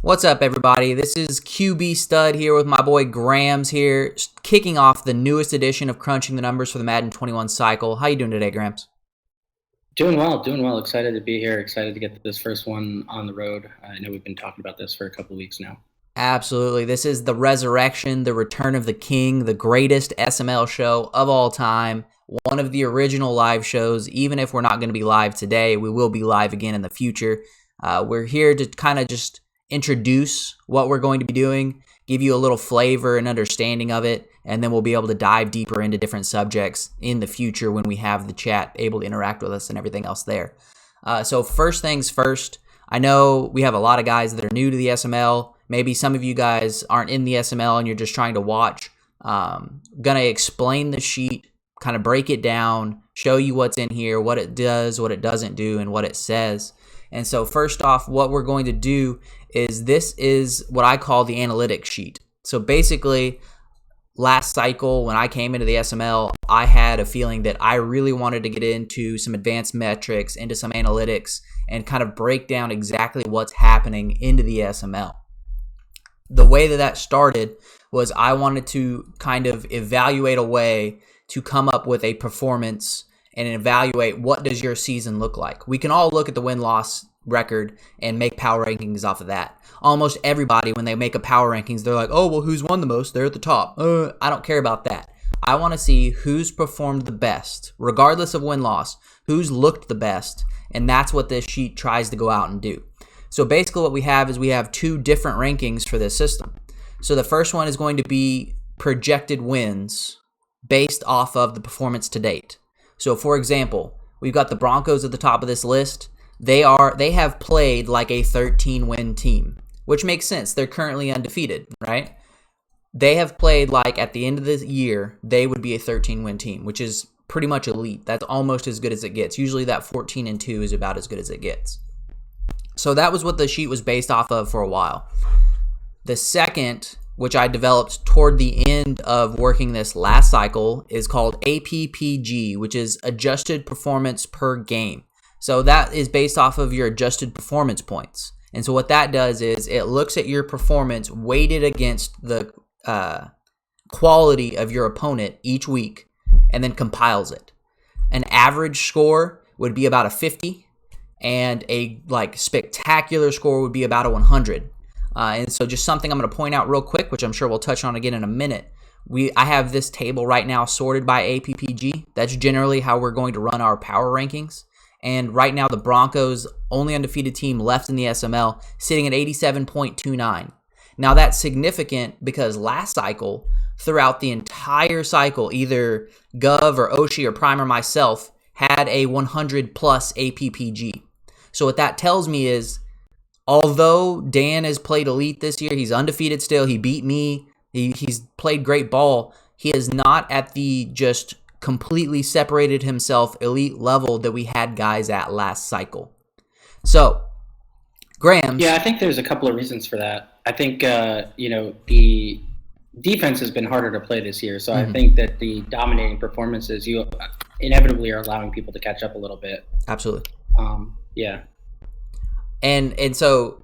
What's up, everybody? This is QB Stud here with my boy Grams here, kicking off the newest edition of Crunching the Numbers for the Madden 21 cycle. How you doing today, Grams? Doing well. Excited to be here. Excited to get this first one on the road. I know we've been talking about this for a couple of weeks now. Absolutely. This is the resurrection, the return of the king, the greatest SML show of all time. One of the original live shows. Even if we're not going to be live today, we will be live again in the future. We're here to kind of just introduce what we're going to be doing, give you a little flavor and understanding of it, and then we'll be able to dive deeper into different subjects in the future when we have the chat able to interact with us and everything else there. So first things first, I know we have a lot of guys that are new to the SML. Maybe some of you guys aren't in the SML and you're just trying to watch. Gonna explain the sheet, kind of break it down, show you what's in here, what it does, what it doesn't do, and what it says. And so first off, what we're going to do is this is what I call the analytics sheet. So basically, last cycle when I came into the SML, I had a feeling that I really wanted to get into some advanced metrics, into some analytics, and kind of break down exactly what's happening into the SML. The way that started was I wanted to kind of evaluate a way to come up with a performance and evaluate what does your season look like. We can all look at the win-loss record and make power rankings off of that. Almost everybody, when they make a power rankings, they're like, oh, well, who's won the most? They're at the top. I don't care about that. I want to see who's performed the best, regardless of win-loss, who's looked the best, and that's what this sheet tries to go out and do. So basically what we have is we have two different rankings for this system. So the first one is going to be projected wins based off of the performance to date. So for example, we've got the Broncos at the top of this list. They have played like a 13-win team, which makes sense. They're currently undefeated, right? They have played like at the end of the year, they would be a 13-win team, which is pretty much elite. That's almost as good as it gets. Usually that 14-2 is about as good as it gets. So that was what the sheet was based off of for a while. The second, which I developed toward the end of working this last cycle, is called APPG, which is Adjusted Performance Per Game. So that is based off of your adjusted performance points. And so what that does is it looks at your performance weighted against the quality of your opponent each week and then compiles it. An average score would be about a 50, and a spectacular score would be about a 100. And so just something I'm going to point out real quick, which I'm sure we'll touch on again in a minute. I have this table right now sorted by APPG. That's generally how we're going to run our power rankings. And right now, the Broncos, only undefeated team left in the SML, sitting at 87.29. Now, that's significant because last cycle, throughout the entire cycle, either Gov or Oshi or Prime or myself had a 100-plus APPG. So what that tells me is, although Dan has played elite this year, he's undefeated still, he beat me, he's played great ball, he is not at the just completely separated himself elite level that we had guys at last cycle. So, Grams. Yeah, I think there's a couple of reasons for that. I think, the defense has been harder to play this year, so I think that the dominating performances, you inevitably are allowing people to catch up a little bit. Absolutely. Yeah. And so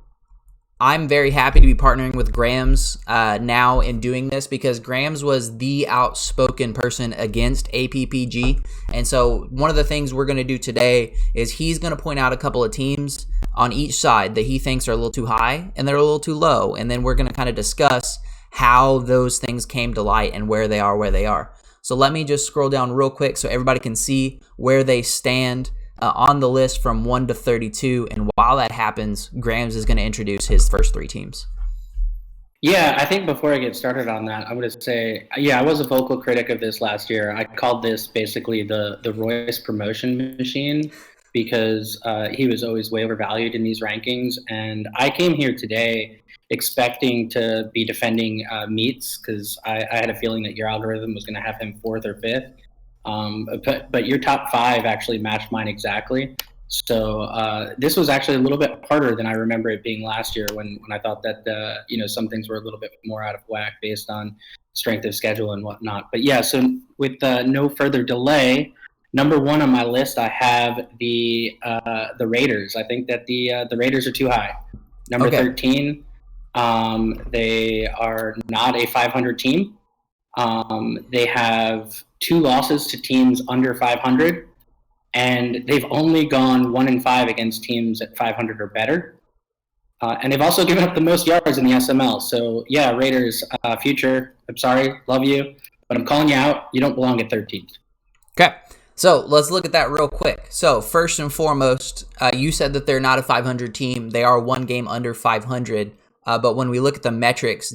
I'm very happy to be partnering with Grams now in doing this, because Grams was the outspoken person against APPG. And so one of the things we're going to do today is he's going to point out a couple of teams on each side that he thinks are a little too high and they're a little too low. And then we're going to kind of discuss how those things came to light and where they are. So let me just scroll down real quick so everybody can see where they stand on the list from 1 to 32. And while that happens, Grams is going to introduce his first three teams. Yeah, I think before I get started on that, I'm going to say, I was a vocal critic of this last year. I called this basically the Royce promotion machine, because he was always way overvalued in these rankings. And I came here today expecting to be defending Meats, because I had a feeling that your algorithm was going to have him 4th or 5th. But your top 5 actually matched mine exactly. So this was actually a little bit harder than I remember it being last year, when I thought that some things were a little bit more out of whack based on strength of schedule and whatnot. But yeah, so with no further delay, number 1 on my list, I have the Raiders. I think that the Raiders are too high. Number 13, They are not a 500 team. They have 2 losses to teams under 500, and they've only gone 1-5 against teams at 500 or better. And they've also given up the most yards in the SML. So, yeah, Raiders, future, I'm sorry, love you, but I'm calling you out. You don't belong at 13th. Okay, so let's look at that real quick. So first and foremost, you said that they're not a 500 team. They are one game under 500. But when we look at the metrics,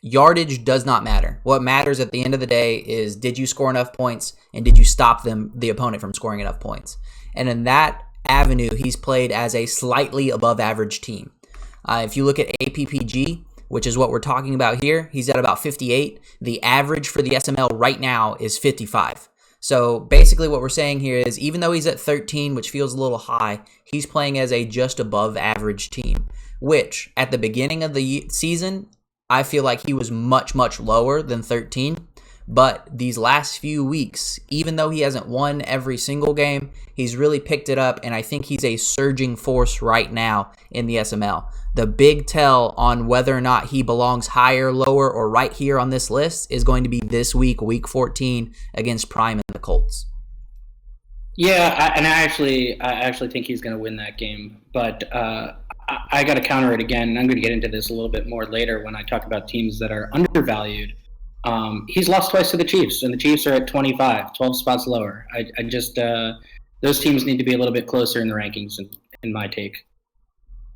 yardage does not matter. What matters at the end of the day is, did you score enough points, and did you stop the opponent from scoring enough points? And in that avenue, he's played as a slightly above average team. If you look at APPG, which is what we're talking about here, he's at about 58. The average for the SML right now is 55. So basically what we're saying here is, even though he's at 13, which feels a little high, he's playing as a just above average team, which at the beginning of the season, I feel like he was much, much lower than 13. But these last few weeks, even though he hasn't won every single game, he's really picked it up, and I think he's a surging force right now in the SML. The big tell on whether or not he belongs higher, lower, or right here on this list is going to be this week, week 14, against Prime and the Colts. Yeah, I actually think he's going to win that game. But I got to counter it again, and I'm going to get into this a little bit more later when I talk about teams that are undervalued. He's lost twice to the Chiefs, and the Chiefs are at 25, 12 spots lower. I just those teams need to be a little bit closer in the rankings, in my take.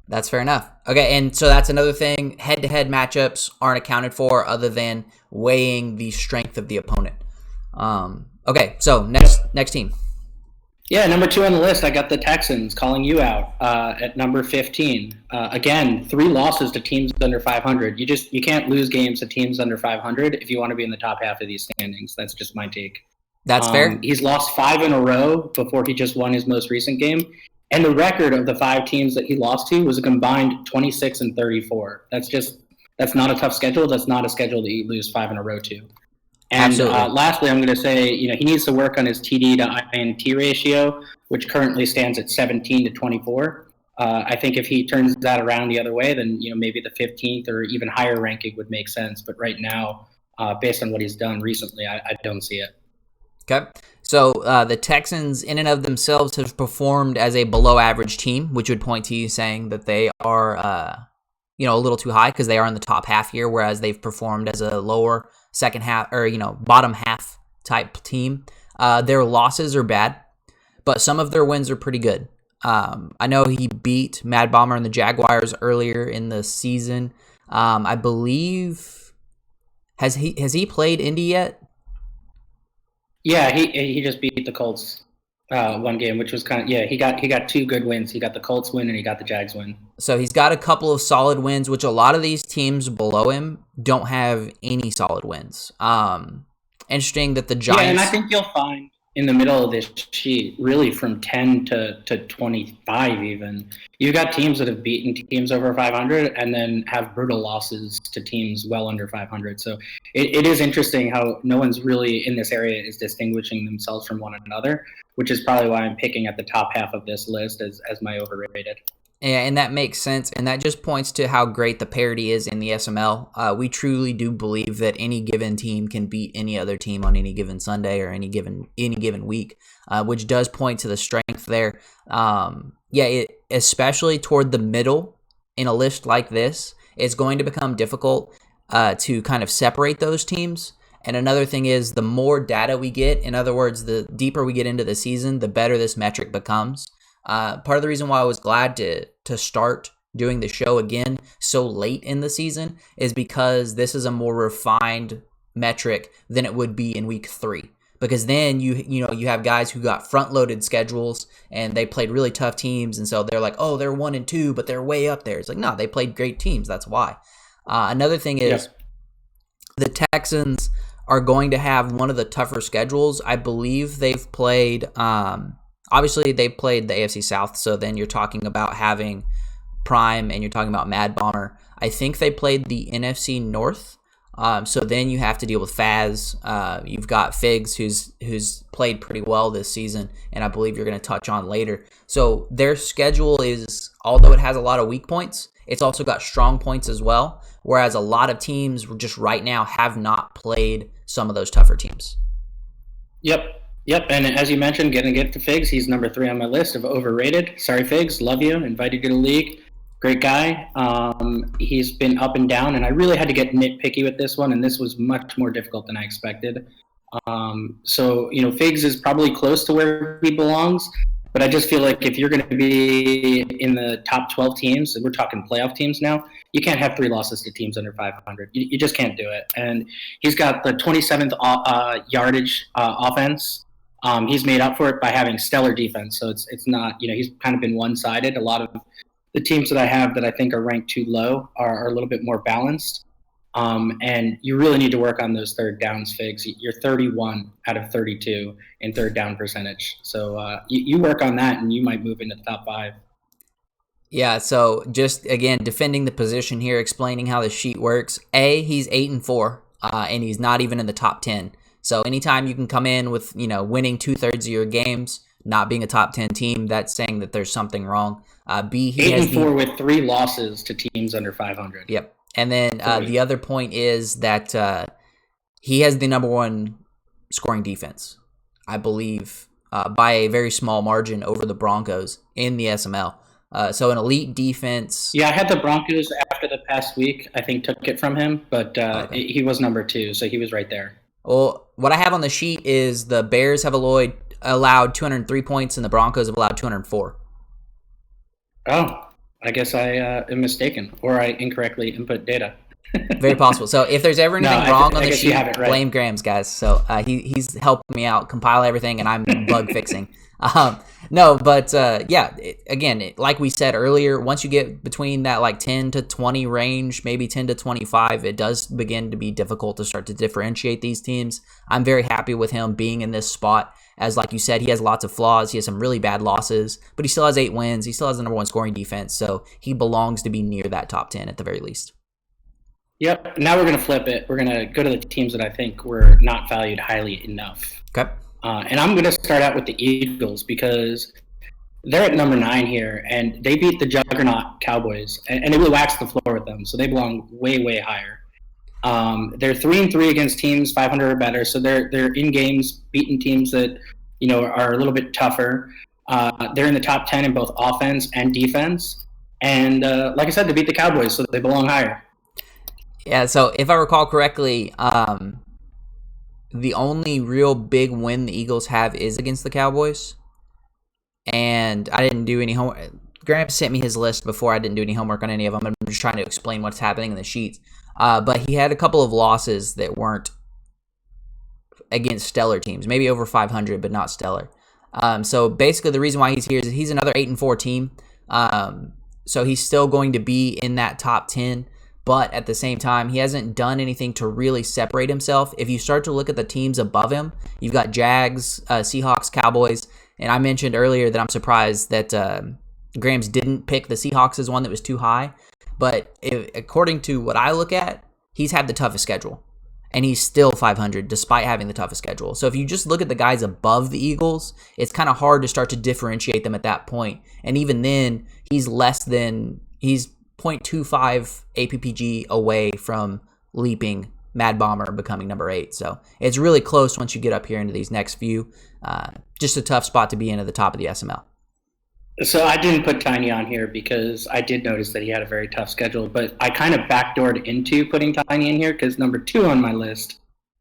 That's fair enough. Okay, and so that's another thing. Head-to-head matchups aren't accounted for other than weighing the strength of the opponent. Okay, so next team. Yeah, number 2 on the list, I got the Texans, calling you out at number 15. Again, 3 losses to teams under 500. You can't lose games to teams under 500 if you want to be in the top half of these standings. That's just my take. That's fair. He's lost 5 in a row before he just won his most recent game. And the record of the 5 teams that he lost to was a combined 26-34. That's not a tough schedule. That's not a schedule that you lose 5 in a row to. And lastly, I'm going to say, he needs to work on his TD to INT ratio, which currently stands at 17-24. I think if he turns that around the other way, then maybe the 15th or even higher ranking would make sense. But right now, based on what he's done recently, I don't see it. Okay, so the Texans in and of themselves have performed as a below average team, which would point to you saying that they are a little too high because they are in the top half here, whereas they've performed as a lower second half or bottom half type team. Their losses are bad, but some of their wins are pretty good. I know he beat Mad Bomber and the Jaguars earlier in the season. I believe has he played Indy yet? Yeah, he just beat the Colts one game, which was he got 2 good wins. He got the Colts win and he got the Jags win. So he's got a couple of solid wins, which a lot of these teams below him don't have any solid wins. Interesting that the Giants. Yeah, and I think you'll find in the middle of this sheet, really from 10 to 25 even, you've got teams that have beaten teams over 500 and then have brutal losses to teams well under 500. So it is interesting how no one's really in this area is distinguishing themselves from one another, which is probably why I'm picking at the top half of this list as my overrated. Yeah, and that makes sense, and that just points to how great the parity is in the SML. We truly do believe that any given team can beat any other team on any given Sunday or any given week, which does point to the strength there. Especially toward the middle in a list like this, it's going to become difficult to kind of separate those teams. And another thing is, the more data we get, in other words, the deeper we get into the season, the better this metric becomes. Part of the reason why I was glad to start doing the show again so late in the season is because this is a more refined metric than it would be in week 3. Because then you have guys who got front-loaded schedules and they played really tough teams, and so they're like, oh, they're 1-2, but they're way up there. It's like, no, they played great teams. That's why. Another thing is the Texans are going to have one of the tougher schedules. I believe they've played. Obviously, they played the AFC South, so then you're talking about having Prime and you're talking about Mad Bomber. I think they played the NFC North, So then you have to deal with Faz. You've got Figs, who's played pretty well this season, and I believe you're going to touch on later. So their schedule is, although it has a lot of weak points, it's also got strong points as well. Whereas a lot of teams just right now have not played some of those tougher teams. Yep. And as you mentioned, getting to Figs, he's number 3 on my list of overrated. Sorry, Figs, love you, invited you to the league. Great guy. He's been up and down, and I really had to get nitpicky with this one, and this was much more difficult than I expected. So, Figs is probably close to where he belongs, but I just feel like if you're going to be in the top 12 teams, and we're talking playoff teams now, you can't have 3 losses to teams under 500. You just can't do it. And he's got the 27th yardage offense. He's made up for it by having stellar defense. So it's not, he's kind of been one-sided. A lot of the teams that I have that I think are ranked too low are a little bit more balanced. And you really need to work on those third downs, Figs. You're 31 out of 32 in third down percentage. So you work on that, and you might move into the top 5. Yeah, so just, again, defending the position here, explaining how the sheet works. He's 8-4, and he's not even in the top 10. So anytime you can come in with, winning 2/3 of your games, not being a top 10 team, that's saying that there's something wrong. He 8-4 with 3 losses to teams under 500. Yep. And then the other point is that he has the number 1 scoring defense, I believe, by a very small margin over the Broncos in the SML. So an elite defense. Yeah, I had the Broncos after the past week. I think took it from him, but he was number 2, so he was right there. Well, what I have on the sheet is the Bears have allowed 203 points and the Broncos have allowed 204. Oh, I guess I am mistaken, or I incorrectly input data. Very possible. So if there's ever anything wrong on the sheet, right. Blame Graham's, guys. So he's helping me out, compile everything, and I'm bug fixing. Again, like we said earlier, once you get between that 10 to 20 range, maybe 10 to 25, it does begin to be difficult to start to differentiate these teams. I'm very happy with him being in this spot. As like you said, he has lots of flaws. He has some really bad losses, but he still has 8 wins. He still has the number 1 scoring defense, so he belongs to be near that top 10 at the very least. Yep. Now we're going to flip it. We're going to go to the teams that I think were not valued highly enough. Okay. And I'm going to start out with the Eagles because they're at number 9 here, and they beat the juggernaut Cowboys, and they really waxed the floor with them, so they belong way, way higher. They're 3-3 against teams 500 or better, so they're in games beating teams that are a little bit tougher. They're in the top 10 in both offense and defense, and like I said, they beat the Cowboys, so they belong higher. Yeah, so if I recall correctly, the only real big win the Eagles have is against the Cowboys. And I didn't do any homework. Graham sent me his list before. I didn't do any homework on any of them. I'm just trying to explain what's happening in the sheets. But he had a couple of losses that weren't against stellar teams. Maybe over 500, but not stellar. So basically the reason why he's here is he's another 8-4 team. So he's still going to be in that top 10. But at the same time, he hasn't done anything to really separate himself. If you start to look at the teams above him, you've got Jags, Seahawks, Cowboys. And I mentioned earlier that I'm surprised that Grams didn't pick the Seahawks as one that was too high. But according to what I look at, he's had the toughest schedule. And he's still 500 despite having the toughest schedule. So if you just look at the guys above the Eagles, it's kind of hard to start to differentiate them at that point. And even then, he's 0.25 APPG away from leaping Mad Bomber becoming number 8. So it's really close once you get up here into these next few. Just a tough spot to be in at the top of the SML. So I didn't put Tiny on here because I did notice that he had a very tough schedule, but I kind of backdoored into putting Tiny in here because number 2 on my list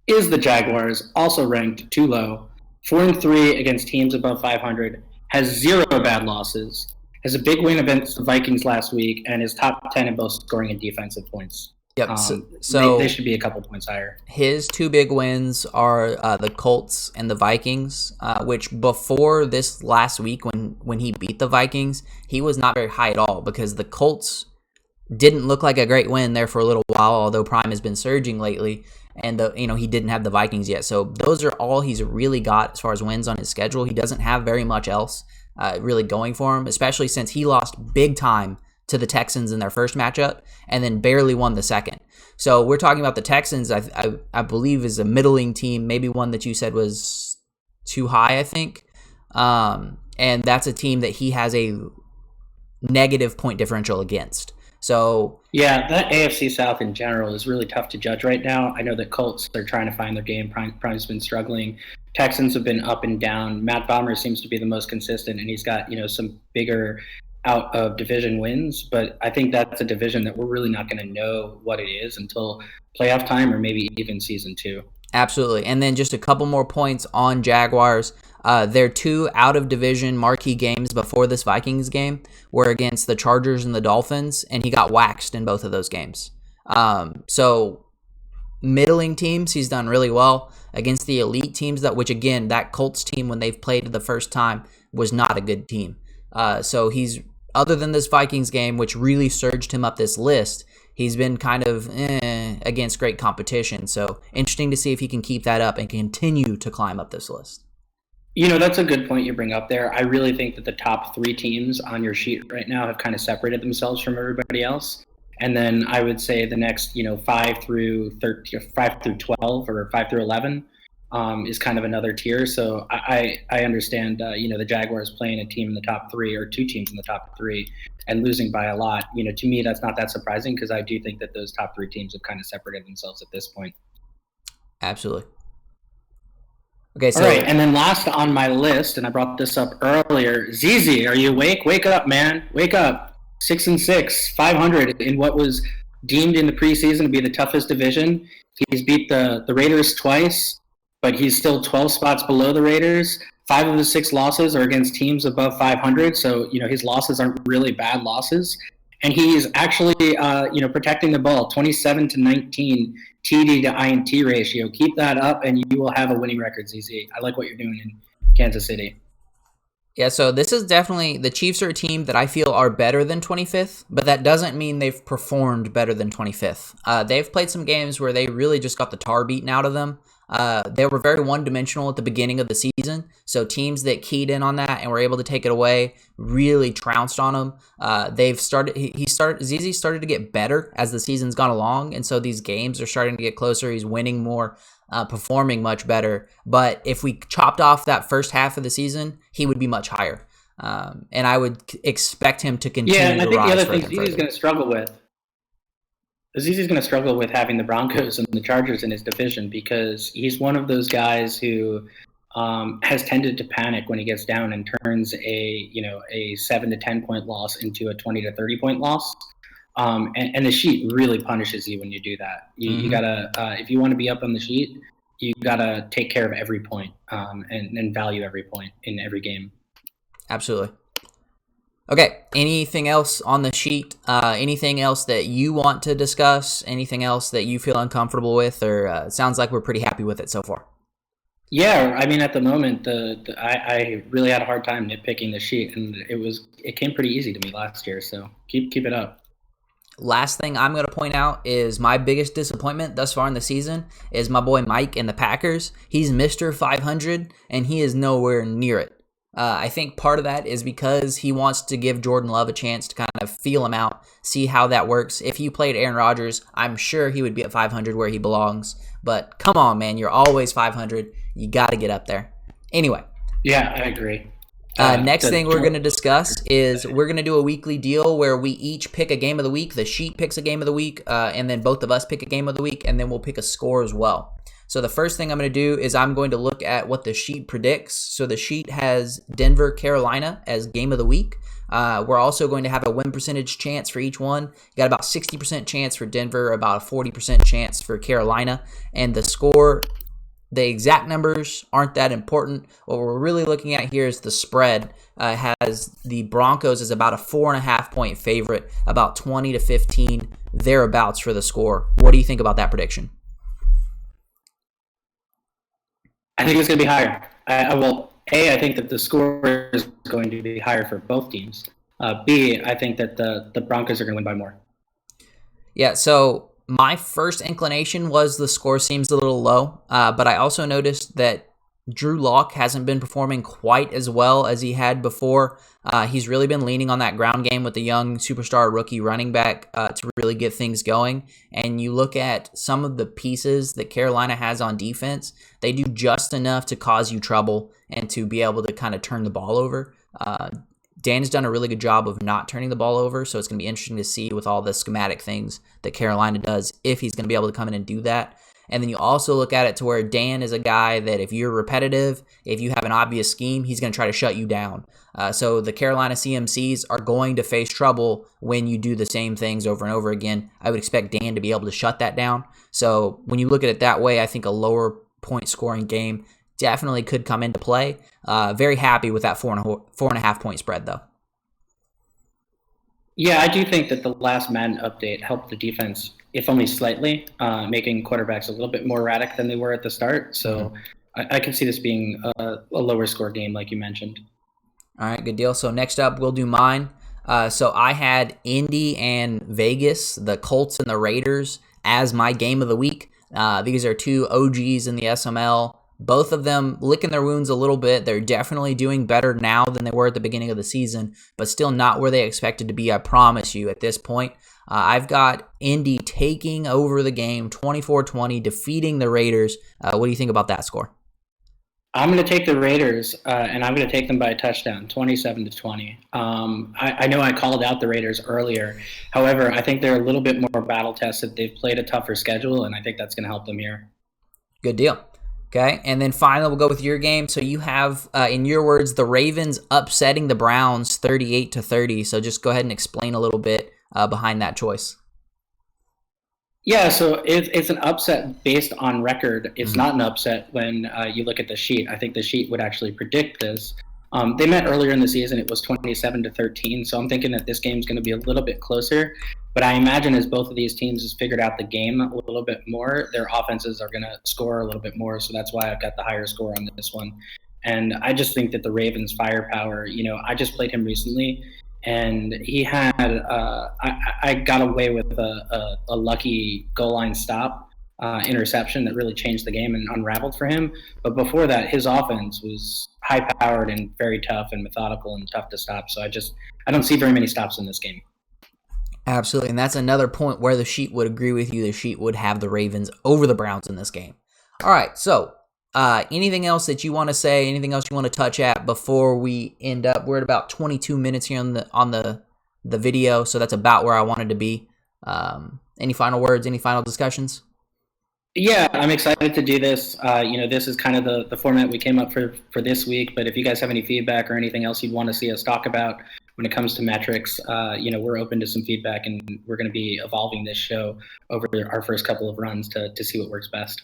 is the Jaguars, also ranked too low, 4-3 against teams above 500, has 0 bad losses, has a big win against the Vikings last week, and is top 10 in both scoring and defensive points. Yep. So they should be a couple points higher. His 2 big wins are the Colts and the Vikings, which before this last week when he beat the Vikings, he was not very high at all because the Colts didn't look like a great win there for a little while, although Prime has been surging lately, and he didn't have the Vikings yet. So those are all he's really got as far as wins on his schedule. He doesn't have very much else really going for him, especially since he lost big time to the Texans in their first matchup, and then barely won the second. So we're talking about the Texans, I believe, is a middling team, maybe one that you said was too high, I think. And that's a team that he has a negative point differential against. So yeah, that AFC South in general is really tough to judge right now. I know that Colts are trying to find their game. Prime's been struggling. Texans have been up and down. Matt Baumer seems to be the most consistent, and he's got some bigger out of division wins. But I think that's a division that we're really not going to know what it is until playoff time or maybe even season 2. Absolutely. And then just a couple more points on Jaguars. Their 2 out-of-division marquee games before this Vikings game were against the Chargers and the Dolphins, and he got waxed in both of those games. So middling teams, he's done really well. Against the elite teams, which again, that Colts team, when they've played the first time, was not a good team. So he's, other than this Vikings game, which really surged him up this list, he's been kind of against great competition. So interesting to see if he can keep that up and continue to climb up this list. That's a good point you bring up there. I really think that the top 3 teams on your sheet right now have kind of separated themselves from everybody else. And then I would say the next, 5 through 12 or 5 through 11 is kind of another tier. So I understand, the Jaguars playing a team in the top 3 or 2 teams in the top 3 and losing by a lot. To me, that's not that surprising because I do think that those top 3 teams have kind of separated themselves at this point. Absolutely. Okay, so all right, and then last on my list, and I brought this up earlier, ZZ, are you awake? Wake up, man. Wake up. 6-6, 500 in what was deemed in the preseason to be the toughest division. He's beat the Raiders twice, but he's still 12 spots below the Raiders. 5 of his 6 losses are against teams above 500, so his losses aren't really bad losses. And he's actually protecting the ball, 27-19 TD to INT ratio. Keep that up, and you will have a winning record, ZZ. I like what you're doing in Kansas City. Yeah, so this is definitely, the Chiefs are a team that I feel are better than 25th, but that doesn't mean they've performed better than 25th. They've played some games where they really just got the tar beaten out of them. They were very one-dimensional at the beginning of the season, so teams that keyed in on that and were able to take it away really trounced on them. ZZ started to get better as the season's gone along, and so these games are starting to get closer. He's winning more, performing much better. But if we chopped off that first half of the season, he would be much higher. And I would expect him to continue to rise. Yeah, and I think the other thing ZZ's going to struggle with Azizi's going to struggle with having the Broncos and the Chargers in his division because he's one of those guys who has tended to panic when he gets down and turns a 7 to 10 point loss into a 20 to 30 point loss. And the sheet really punishes you when you do that. You gotta, if you want to be up on the sheet, you gotta take care of every point and value every point in every game. Absolutely. Okay, anything else on the sheet? Anything else that you want to discuss? Anything else that you feel uncomfortable with? Or it sounds like we're pretty happy with it so far. Yeah, I mean, at the moment, I really had a hard time nitpicking the sheet, and it came pretty easy to me last year. So keep it up. Last thing I'm going to point out is my biggest disappointment thus far in the season is my boy Mike and the Packers. He's Mr. 500, and he is nowhere near it. I think part of that is because he wants to give Jordan Love a chance to kind of feel him out, see how that works. If you played Aaron Rodgers, I'm sure he would be at 500 where he belongs. But come on, man, you're always 500. You got to get up there. Anyway. Yeah, I agree. Next thing we're going to discuss is we're going to do a weekly deal where we each pick a game of the week. The sheet picks a game of the week, and then both of us pick a game of the week, and then we'll pick a score as well. So the first thing I'm going to do is I'm going to look at what the sheet predicts. So the sheet has Denver, Carolina as game of the week. We're also going to have a win percentage chance for each one. You got about 60% chance for Denver, about a 40% chance for Carolina. And the score, the exact numbers aren't that important. What we're really looking at here is the spread. Has the Broncos as about a 4.5 point favorite, about 20 to 15, thereabouts for the score. What do you think about that prediction? I think it's going to be higher. I think that the score is going to be higher for both teams. B, I think that the Broncos are going to win by more. Yeah, so my first inclination was the score seems a little low, but I also noticed that Drew Lock hasn't been performing quite as well as he had before. He's really been leaning on that ground game with the young superstar rookie running back to really get things going. And you look at some of the pieces that Carolina has on defense, they do just enough to cause you trouble and to be able to kind of turn the ball over. Dan's done a really good job of not turning the ball over, so it's going to be interesting to see with all the schematic things that Carolina does if he's going to be able to come in and do that. And then you also look at it to where Dan is a guy that if you're repetitive, if you have an obvious scheme, he's going to try to shut you down. So the Carolina CMCs are going to face trouble when you do the same things over and over again. I would expect Dan to be able to shut that down. So when you look at it that way, I think a lower point scoring game definitely could come into play. Very happy with that 4.5 point spread, though. Yeah, I do think that the last Madden update helped the defense, if only slightly, making quarterbacks a little bit more erratic than they were at the start. So I can see this being a lower score game, like you mentioned. All right, good deal. So next up, we'll do mine. So I had Indy and Vegas, the Colts and the Raiders, as my game of the week. These are two OGs in the SML. Both of them licking their wounds a little bit. They're definitely doing better now than they were at the beginning of the season, but still not where they expected to be, I promise you, at this point. I've got Indy taking over the game, 24-20, defeating the Raiders. What do you think about that score? I'm going to take the Raiders, and I'm going to take them by a touchdown, 27-20. I know I called out the Raiders earlier. However, I think they're a little bit more battle-tested. They've played a tougher schedule, and I think that's going to help them here. Good deal. Okay, and then finally, we'll go with your game. So you have, in your words, the Ravens upsetting the Browns 38-30. So just go ahead and explain a little bit behind that choice. Yeah, so it's an upset based on record. It's not an upset when you look at the sheet. I think the sheet would actually predict this. They met earlier in the season. It was 27-13. So I'm thinking that this game is going to be a little bit closer. But I imagine as both of these teams has figured out the game a little bit more, their offenses are going to score a little bit more. So that's why I've got the higher score on this one. And I just think that the Ravens' firepower, I just played him recently, and he had I got away with a lucky goal line stop interception that really changed the game and unraveled for him. But before that, his offense was high-powered and very tough and methodical and tough to stop. So I don't see very many stops in this game. Absolutely, and that's another point where the sheet would agree with you. The sheet would have the Ravens over the Browns in this game. All right, so anything else that you want to say, anything else you want to touch at before we end up? We're at about 22 minutes here on the video, so that's about where I wanted to be. Any final words, any final discussions? Yeah, I'm excited to do this. This is kind of the format we came up for this week, but if you guys have any feedback or anything else you'd want to see us talk about when it comes to metrics, we're open to some feedback, and we're going to be evolving this show over our first couple of runs to see what works best.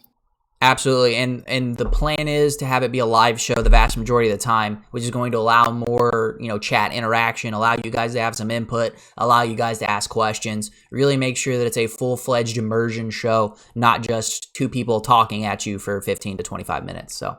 Absolutely, and the plan is to have it be a live show the vast majority of the time, which is going to allow more, chat interaction, allow you guys to have some input, allow you guys to ask questions, really make sure that it's a full-fledged immersion show, not just two people talking at you for 15 to 25 minutes. So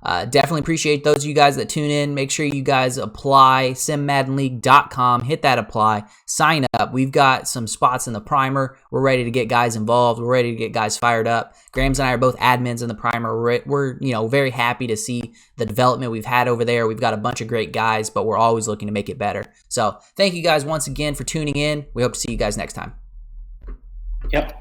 definitely appreciate those of you guys that tune in. Make sure you guys apply, simmaddenleague.com, hit that apply, sign up. We've got some spots in the primer. We're ready to get guys involved. We're ready to get guys fired up. Grams and I are both admins in the primer. We're very happy to see the development we've had over there. We've got a bunch of great guys, but we're always looking to make it better. So thank you guys once again for tuning in. We hope to see you guys next time. Yep.